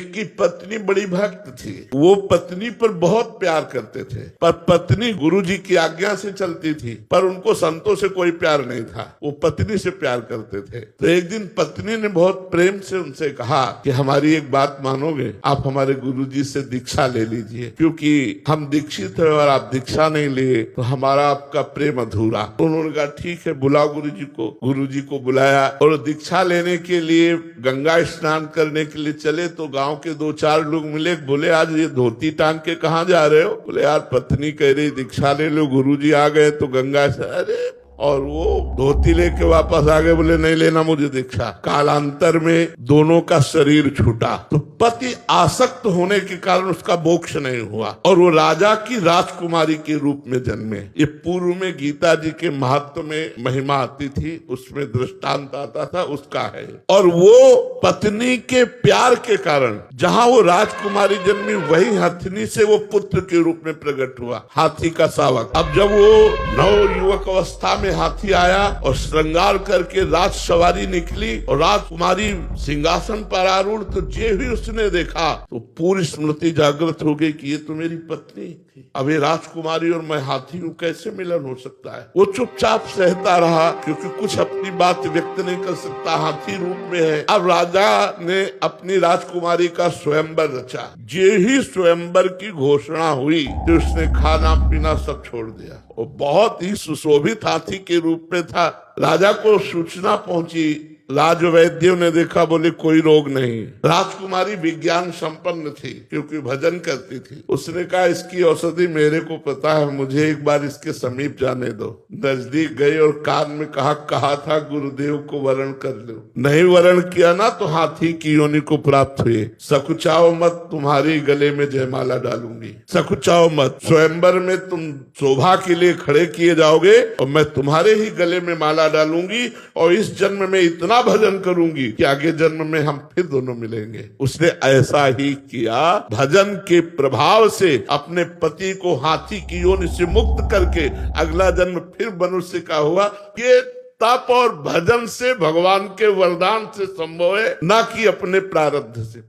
की पत्नी बड़ी भक्त थी। वो पत्नी पर बहुत प्यार करते थे, पर पत्नी गुरुजी की आज्ञा से चलती थी, पर उनको संतों से कोई प्यार नहीं था। वो पत्नी से प्यार करते थे। तो एक दिन पत्नी ने बहुत प्रेम से उनसे कहा कि हमारी एक बात मानोगे, आप हमारे गुरुजी से दीक्षा ले लीजिए, क्योंकि हम दीक्षित हैं और आप दीक्षा नहीं लिए तो हमारा आपका प्रेम अधूरा। उन्होंने कहा ठीक है, बुलाओ गुरुजी को। गुरुजी को बुलाया और दीक्षा लेने के लिए गंगा स्नान करने के लिए चले तो गांव के 2-4 लोग मिले। बोले आज ये धोती टांग के कहाँ जा रहे हो? बोले यार पत्नी कह रही दीक्षा ले लो, गुरुजी आ गए तो गंगा से। अरे और वो धोती लेके वापस आ गए, बोले नहीं लेना मुझे दीक्षा। कालांतर में दोनों का शरीर छूटा। तो पति आसक्त होने के कारण उसका मोक्ष नहीं हुआ और वो राजा की राजकुमारी के रूप में जन्मे। ये पूर्व में गीता जी के महत्व में महिमा आती थी, उसमें दृष्टांत आता था, उसका है। और वो पत्नी के प्यार के कारण जहाँ वो राजकुमारी जन्मी, वही हथिनी से वो पुत्र के रूप में प्रकट हुआ, हाथी का शावक। अब जब वो नव युवक अवस्था में हाथी आया और श्रृंगार करके राज सवारी निकली और राजकुमारी सिंहासन पर आरूढ़, तो जे भी उसने देखा तो पूरी स्मृति जागृत हो गई कि ये तो मेरी पत्नी थी। अब ये राजकुमारी और मैं हाथी हूँ, कैसे मिलन हो सकता है? वो चुपचाप सहता रहा, क्योंकि कुछ अपनी बात व्यक्त नहीं कर सकता, हाथी रूप में है। अब राजा ने अपनी राजकुमारी का स्वयंवर रचा। जे ही स्वयंवर की घोषणा हुई तो उसने खाना पीना सब छोड़ दिया। वो बहुत ही सुशोभित हाथी के रूप में था। राजा को सूचना पहुंची, राजवैद्यों ने देखा, बोले कोई रोग नहीं। राजकुमारी विज्ञान संपन्न थी क्योंकि भजन करती थी। उसने कहा इसकी औषधि मेरे को पता है, मुझे एक बार इसके समीप जाने दो। नजदीक गई और कान में कहा था गुरुदेव को वरण कर लो। नहीं वरण किया ना तो हाथी की योनि को प्राप्त हुए। सकुचाओ मत, तुम्हारी गले में जयमाला डालूंगी। सकुचाओ मत, स्वयंवर में तुम शोभा के लिए खड़े किए जाओगे और मैं तुम्हारे ही गले में माला डालूंगी और इस जन्म में इतना भजन करूंगी कि आगे जन्म में हम फिर दोनों मिलेंगे। उसने ऐसा ही किया। भजन के प्रभाव से अपने पति को हाथी की योनि से मुक्त करके अगला जन्म फिर मनुष्य का हुआ। ये तप और भजन से, भगवान के वरदान से संभव है, ना कि अपने प्रारब्ध से।